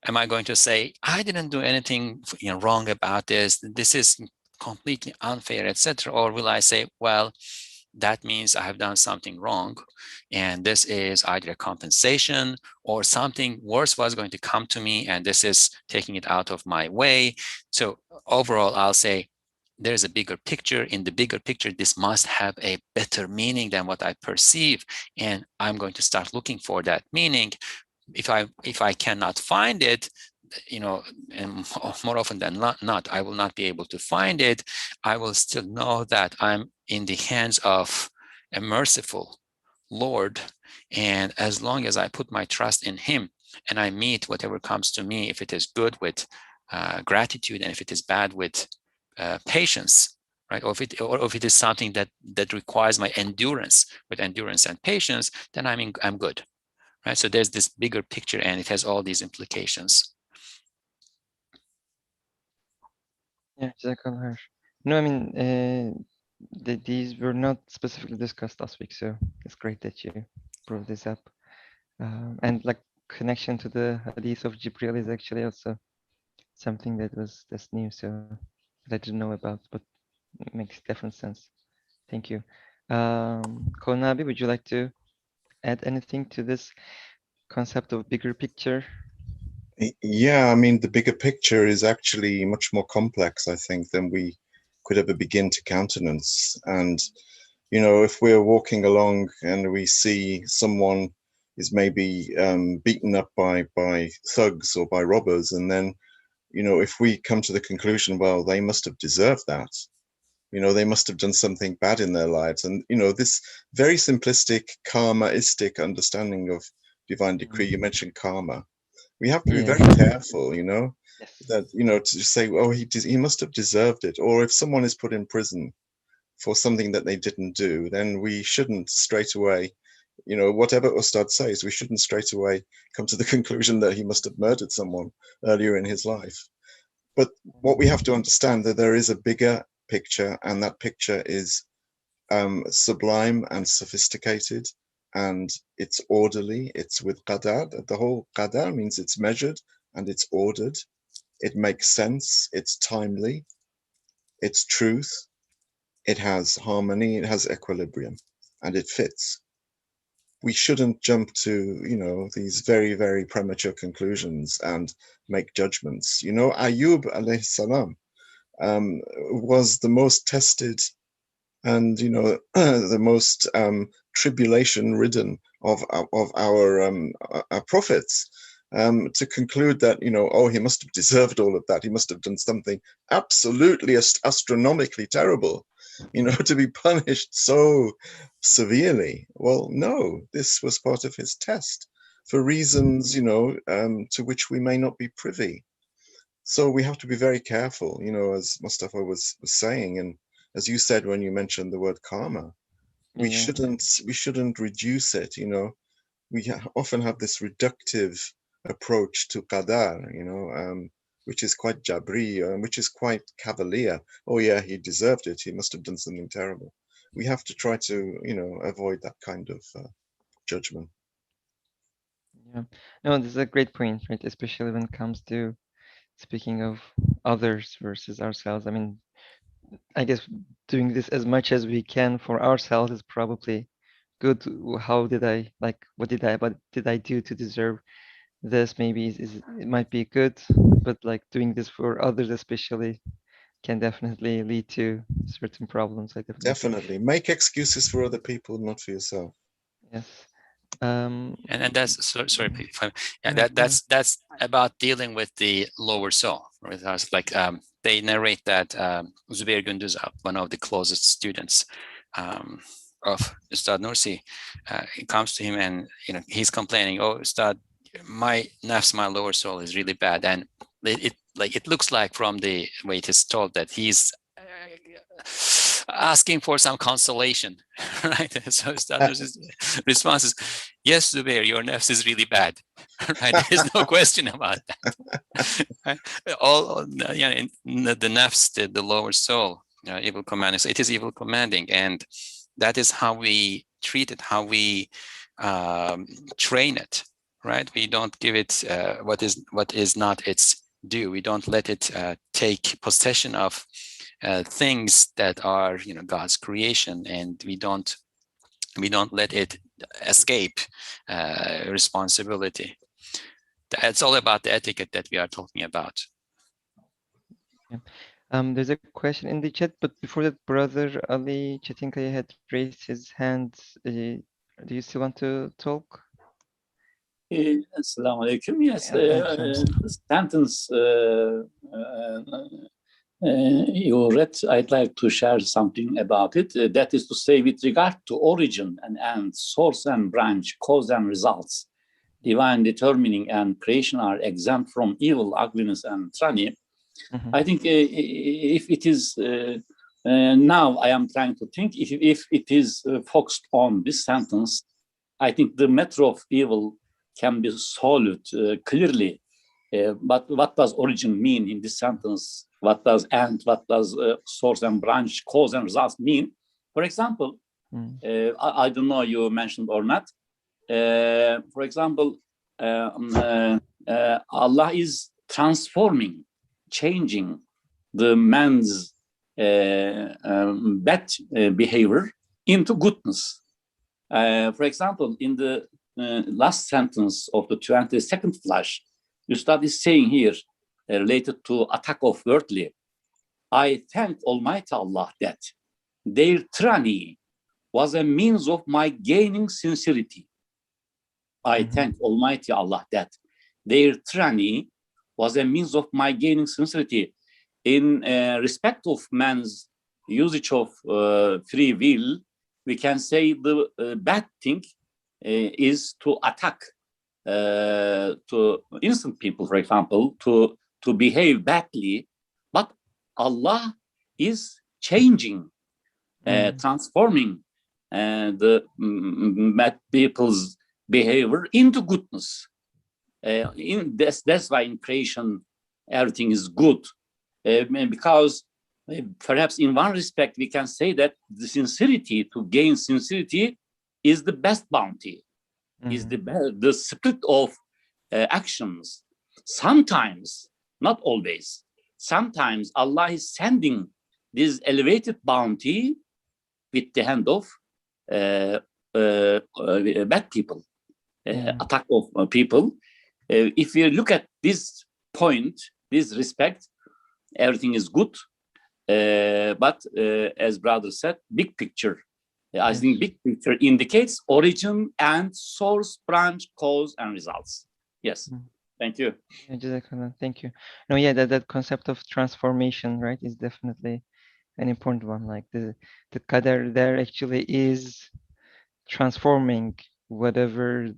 Am I going to say, I didn't do anything wrong about this, this is completely unfair, etc.? Or will I say, well, that means I have done something wrong, and this is either a compensation or something worse was going to come to me, and this is taking it out of my way. So overall, I'll say there's a bigger picture. In the bigger picture, this must have a better meaning than what I perceive, and I'm going to start looking for that meaning. If I cannot find it, and more often than not, I will not be able to find it, I will still know that I'm in the hands of a merciful Lord. And as long as I put my trust in him and I meet whatever comes to me, if it is good, with gratitude, and if it is bad, with patience, right? Or if it is something that requires my endurance, with endurance and patience, then I'm good, right? So there's this bigger picture, and it has all these implications. Yeah, Jazakallah. No, I mean, these were not specifically discussed last week, so it's great that you brought this up. And like connection to the hadith of Jibril is actually also something that's new, so that I didn't know about, but it makes definite sense. Thank you. Konabi, would you like to add anything to this concept of bigger picture? Yeah, I mean, the bigger picture is actually much more complex, I think, than we could ever begin to countenance. And, if we're walking along and we see someone is maybe beaten up by thugs or by robbers, and then, if we come to the conclusion, well, they must have deserved that, they must have done something bad in their lives. And, this very simplistic, karmaistic understanding of divine decree, you mentioned karma. We have to be very careful, Yes. that, to say, oh, he must have deserved it. Or if someone is put in prison for something that they didn't do, then we shouldn't straight away, whatever Ustad says, we shouldn't straight away come to the conclusion that he must have murdered someone earlier in his life. But what we have to understand, that there is a bigger picture, and that picture is sublime and sophisticated, and it's orderly. It's with qadar. The whole qadar means it's measured and it's ordered. It makes sense. It's timely. It's truth. It has harmony. It has equilibrium, and it fits. We shouldn't jump to, these very, very premature conclusions and make judgments. Ayub alayhi salam was the most tested and, the most tribulation-ridden of our prophets. To conclude that, he must have deserved all of that. He must have done something absolutely astronomically terrible, to be punished so severely. Well, no, this was part of his test for reasons, to which we may not be privy. So we have to be very careful, as Mustafa was saying, and as you said when you mentioned the word karma, we shouldn't reduce it. We often have this reductive approach to qadar, which is quite jabri, which is quite cavalier. Oh yeah, he deserved it. He must have done something terrible. We have to try to, avoid that kind of judgment. Yeah, no, this is a great point, right? Especially when it comes to speaking of others versus ourselves. I mean, I guess doing this as much as we can for ourselves is probably good. What did I do to deserve this? Maybe it might be good, but like doing this for others especially can definitely lead to certain problems. I definitely make excuses for other people, not for yourself. Yes. And that's sorry, that's about dealing with the lower soul. Right? Like they narrate that Zubair Gunduzab, one of the closest students of Ustad Nursi, comes to him and he's complaining, "Oh, Ustad, my nafs, my lower soul is really bad," and it looks like from the way it is told that he's asking for some consolation, right? So Ustad Nursi's response is, "Yes, Zubair, your nafs is really bad." Right? There is no question about that. Right? All the nafs, the lower soul, evil commanding. So it is evil commanding, and that is how we treat it, how we train it. Right? We don't give it what is not its due. We don't let it take possession of things that are God's creation, and we don't let it escape responsibility. It's all about the etiquette that we are talking about. Yeah. There's a question in the chat, but before that, Brother Ali Chetinkaya had raised his hand. Do you still want to talk? Assalamu alaikum. Yes, sentence you read, I'd like to share something about it. That is to say, with regard to origin and end, source and branch, cause and results, divine determining and creation are exempt from evil, ugliness, and tyranny. I think if it is, now I am trying to think, if it is focused on this sentence, I think the matter of evil can be solved clearly. But what does origin mean in this sentence? What does end, what does source and branch, cause and results mean? For example, I don't know you mentioned or not. For example, Allah is transforming, changing the man's bad behavior into goodness. For example, in the last sentence of the 22nd flash, Ustad is saying here, related to attack of worldly, I thank Almighty Allah that their tyranny was a means of my gaining sincerity. I thank Almighty Allah that their tyranny was a means of my gaining sincerity. In respect of man's usage of free will, we can say the bad thing is to attack to innocent people, for example, to behave badly, but Allah is changing, transforming the bad people's behavior into goodness. That's why in creation everything is good, because perhaps in one respect, we can say that the sincerity, to gain sincerity, is the best bounty, is the spirit of actions. Sometimes, not always, sometimes Allah is sending this elevated bounty with the hand of bad people, attack of people. If we look at this point, this respect, everything is good. But as brother said, big picture. I think big picture indicates origin and source, branch, cause, and results. Yes. Thank you. Thank you. No, yeah, that concept of transformation, right, is definitely an important one. Like the qadar there actually is transforming whatever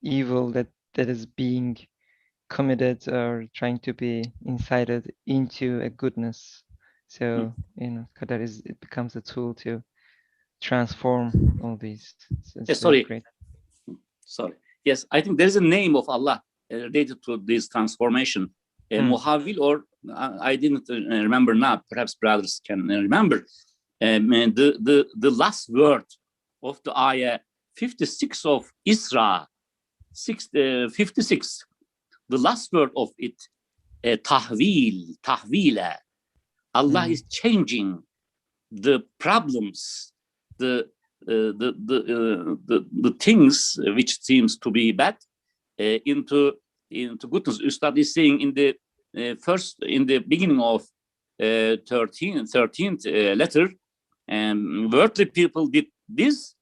evil that is being committed or trying to be incited into a goodness. So qadar it becomes a tool to transform all these. It's sorry. great. Sorry. Yes, I think there's a name of Allah related to this transformation. Muhavil, or I didn't remember now. Perhaps brothers can remember. The last word of the ayah 56 of Isra, 56. The last word of it, tahwila. Allah is changing the problems, the things which seems to be bad into goodness. Ustad is saying in the in the beginning of 13th letter, worldly people did this.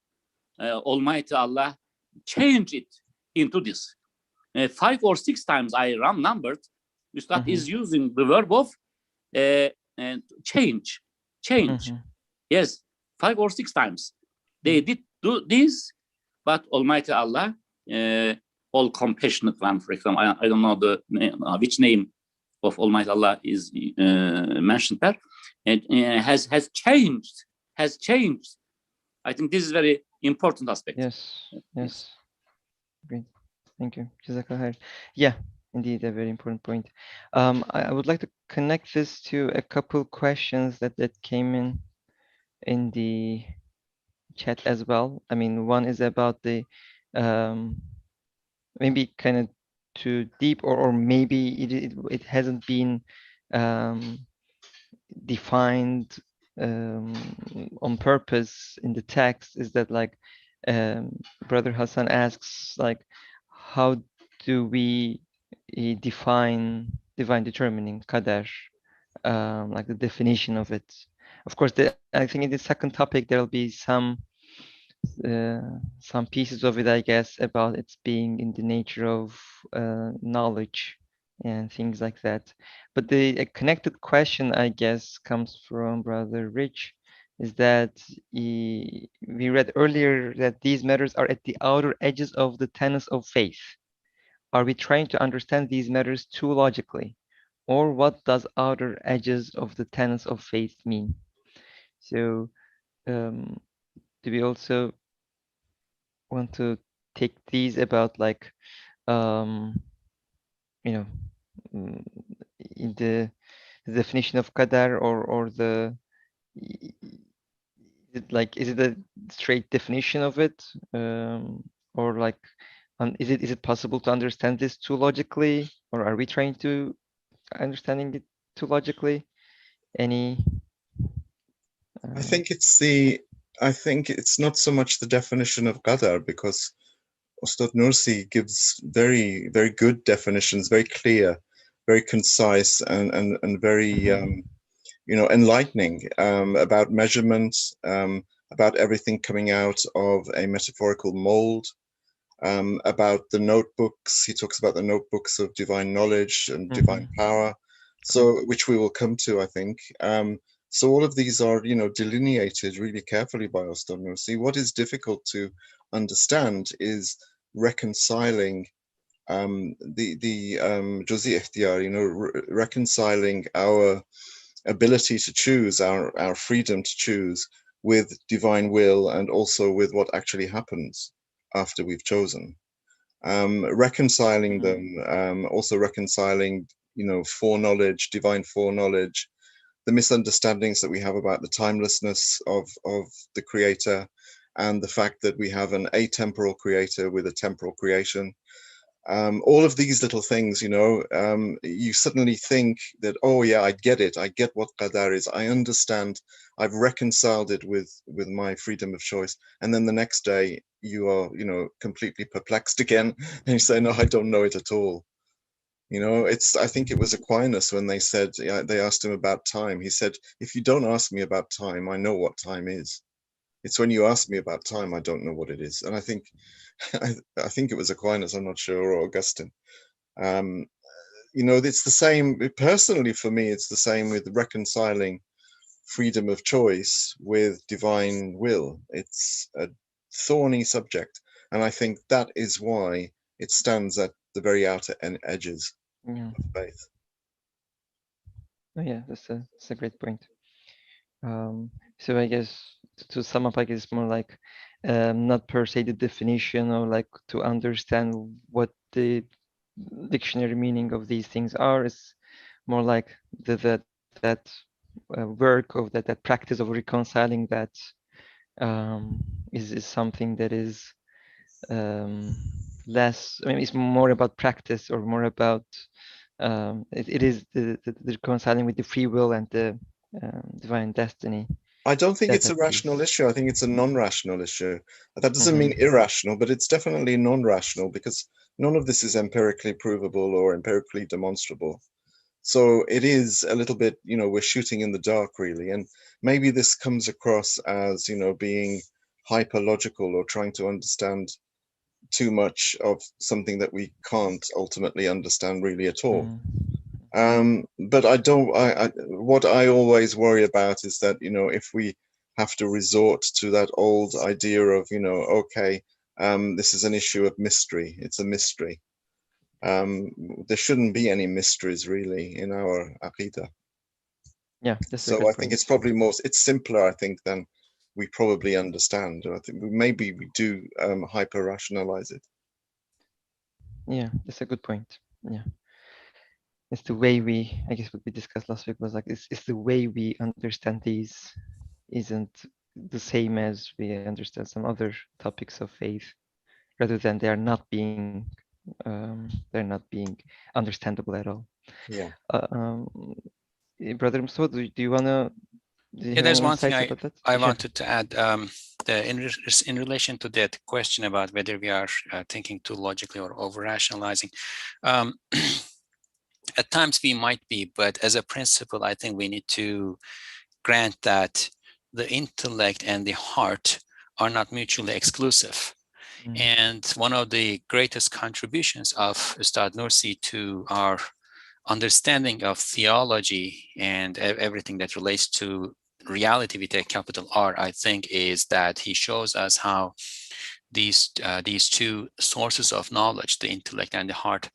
Almighty Allah changed it into this. 5 or 6 times I numbered. Ustad is using the verb of change. Yes, 5 or 6 times. They did do this, but Almighty Allah, all compassionate one, for example, I don't know the which name of Almighty Allah is mentioned there, and has changed. I think this is very important aspect. Yes. Great. Thank you. Jazakallah khair. Yeah, indeed, a very important point. I would like to connect this to a couple questions that came in the chat as well. I mean, one is about the maybe kind of too deep, or maybe it hasn't been defined on purpose in the text. Is that like Brother Hassan asks, like, how do we define divine determining qadar, like the definition of it? Of course, I think in the second topic there'll be some pieces of it, I guess, about its being in the nature of knowledge and things like that. But a connected question, I guess, comes from Brother Rich, is that we read earlier that these matters are at the outer edges of the tenets of faith. Are we trying to understand these matters too logically? Or what does outer edges of the tenets of faith mean? So do we also want to take these about, like, in the definition of qadar, or is it a straight definition of it, or like is it possible to understand this too logically, or are we trying to understanding it too logically? Any I think it's not so much the definition of qadar, because Ustad Nursi gives very, very good definitions, very clear, very concise, and very enlightening, about measurement, about everything coming out of a metaphorical mold, about the notebooks. He talks about the notebooks of divine knowledge and divine power, so which we will come to, I think. So all of these are, delineated really carefully by Ustad Nursi. What is difficult to understand is reconciling the juzi ikhtiyar, reconciling our ability to choose, our freedom to choose, with divine will, and also with what actually happens after we've chosen. Reconciling them, also reconciling, foreknowledge, divine foreknowledge, the misunderstandings that we have about the timelessness of the creator, and the fact that we have an atemporal creator with a temporal creation. All of these little things, you know, you suddenly think that, oh yeah, I get it. I get what qadar is. I understand. I've reconciled it with my freedom of choice. And then the next day you are, you know, completely perplexed again. And you say, no, I don't know it at all. You know, I think it was Aquinas when they said, yeah, they asked him about time. He said, if you don't ask me about time, I know what time is. It's when you ask me about time, I don't know what it is. And I think, I think it was Aquinas, I'm not sure, or Augustine. You know, it's the same, personally for me, it's the same with reconciling freedom of choice with divine will. It's a thorny subject. And I think that is why it stands at the very outer edges of faith. Oh yeah, that's a great point. So I guess to sum up, I guess it's more like not per se the definition, or like to understand what the dictionary meaning of these things are. It's more like that work of that practice of reconciling that is something that is less. I mean, it's more about practice, or more about it is the reconciling with the free will and the divine destiny. I don't think it's a Definitely. rational issue. I think it's a non-rational issue. That doesn't mean irrational, but it's definitely non-rational, because none of this is empirically provable or empirically demonstrable. So it is a little bit, you know, we're shooting in the dark, really. And maybe this comes across as, you know, being hyper-logical or trying to understand too much of something that we can't ultimately understand really at all. But what I always worry about is that, you know, if we have to resort to that old idea of, you know, okay, this is an issue of mystery. It's a mystery. There shouldn't be any mysteries really in our Aqidah. Yeah, that's a So good I think point. it's probably it's simpler, I think, than we probably understand. I think maybe we do hyper rationalize it. Yeah, that's a good point. Yeah. It's the way I guess what we discussed last week was like, it's the way we understand these isn't the same as we understand some other topics of faith, rather than they're not being understandable at all. Yeah. Brother Mustafa, do you wanna? Do you have there's any one thing insights about that? I Sure. wanted to add, in relation to that question about whether we are thinking too logically or over rationalizing. At times we might be, but as a principle, I think we need to grant that the intellect and the heart are not mutually exclusive. And one of the greatest contributions of Ustad Nursi to our understanding of theology and everything that relates to reality with a capital R, I think, is that he shows us how these two sources of knowledge, the intellect and the heart,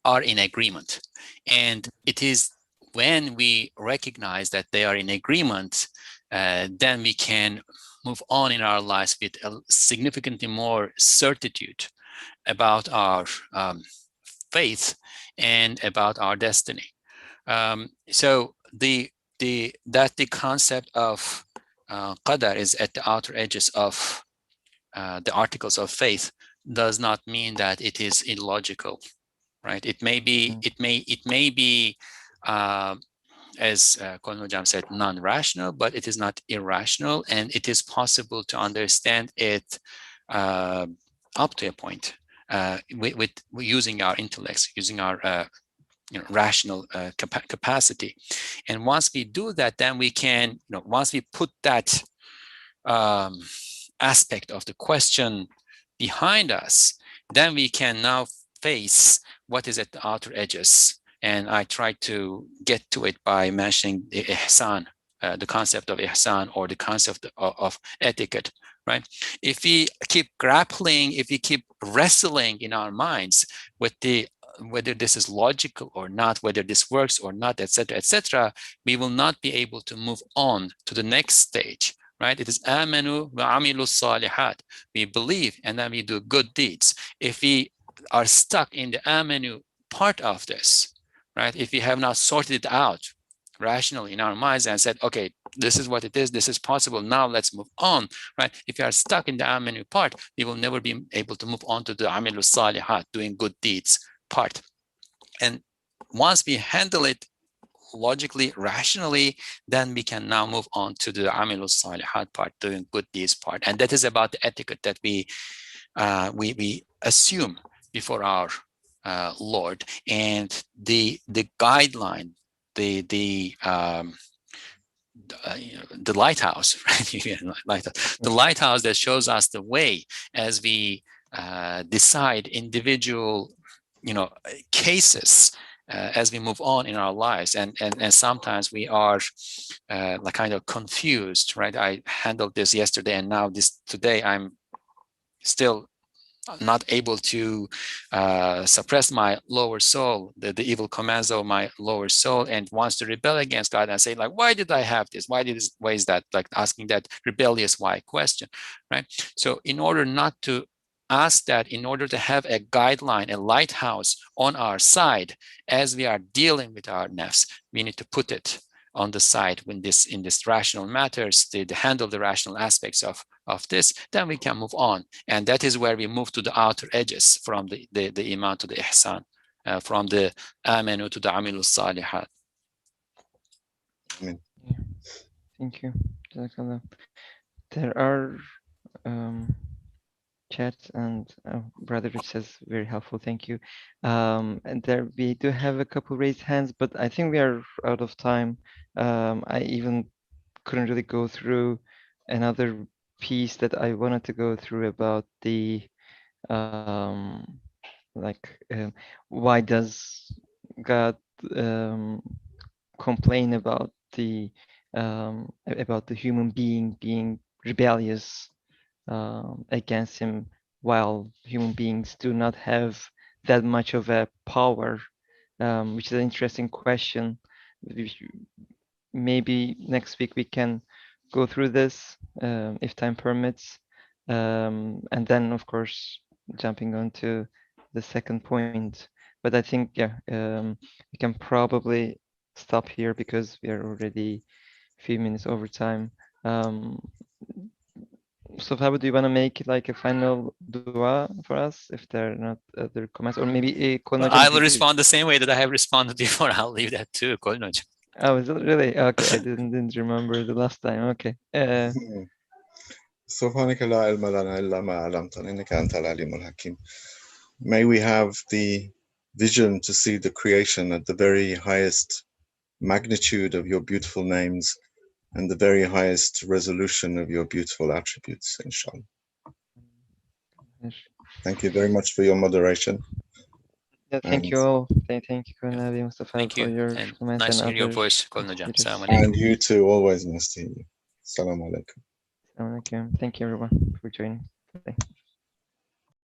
are in agreement. And it is when we recognize that they are in agreement, then we can move on in our lives with a significantly more certitude about our faith and about our destiny. So the concept of qadar is at the outer edges of the articles of faith does not mean that it is illogical, right? It may be, as Kolin Hocam said, non-rational, but it is not irrational, and it is possible to understand it up to a point with using our intellects, using our rational capacity. And once we do that, then we can, once we put that aspect of the question behind us, then we can now face what is at the outer edges. And I try to get to it by mentioning the ihsan, the concept of ihsan, or the concept of etiquette, right? If we keep grappling, if we keep wrestling in our minds with whether this is logical or not, whether this works or not, etc., we will not be able to move on to the next stage, right? It is amanu wa amilu salihat. We believe and then we do good deeds. If we are stuck in the amanu part of this, right? If we have not sorted it out, rationally in our minds and said, okay, this is what it is, this is possible, now let's move on, right? If you are stuck in the amenu part, we will never be able to move on to the amilu salihat, doing good deeds part. And once we handle it logically, rationally, then we can now move on to the amilu salihat part, doing good deeds part. And that is about the etiquette that we assume before our Lord, and the guideline, the lighthouse, right? The lighthouse that shows us the way as we decide individual, cases as we move on in our lives, and sometimes we are like kind of confused, right? I handled this yesterday, and now today I'm still not able to suppress my lower soul, the evil commands of my lower soul, and wants to rebel against God and say, like, why did I have this? Why is that? Like asking that rebellious why question, right? So in order not to ask that, in order to have a guideline, a lighthouse on our side as we are dealing with our nafs, we need to put it on the side when in this rational matters, to handle the rational aspects of this, then we can move on. And that is where we move to the outer edges, from the iman to the ihsan, from the amanu to the amilu salihat. Thank you. There are chats, and Brother Rich says very helpful, thank you. And there we do have a couple raised hands, but I think we are out of time. I even couldn't really go through another piece that I wanted to go through about the why does God complain about the human being being rebellious against him, while human beings do not have that much of a power, which is an interesting question. Maybe next week we can go through this if time permits, and then of course jumping on to the second point. But I think we can probably stop here because we are already a few minutes over time. So how do you want to make like a final dua for us if there are not other comments, or maybe I will respond the same way that I have responded before. I'll leave that too, Kolin hocam. Oh, is it really? Okay, I didn't remember the last time. Okay. Subhanaka la ilma lana illa ma 'allamtana innaka antal alimul hakim. May we have the vision to see the creation at the very highest magnitude of your beautiful names and the very highest resolution of your beautiful attributes, inshallah. Thank you very much for your moderation. Yeah, thank you all. Thank you, Nabi Mustafa, for your comments, nice and to hear your others. voice, Kolin hocam. Assalamu And alaikum. you too, always nice to hear you. Assalamu alaikum. Thank you everyone for joining today.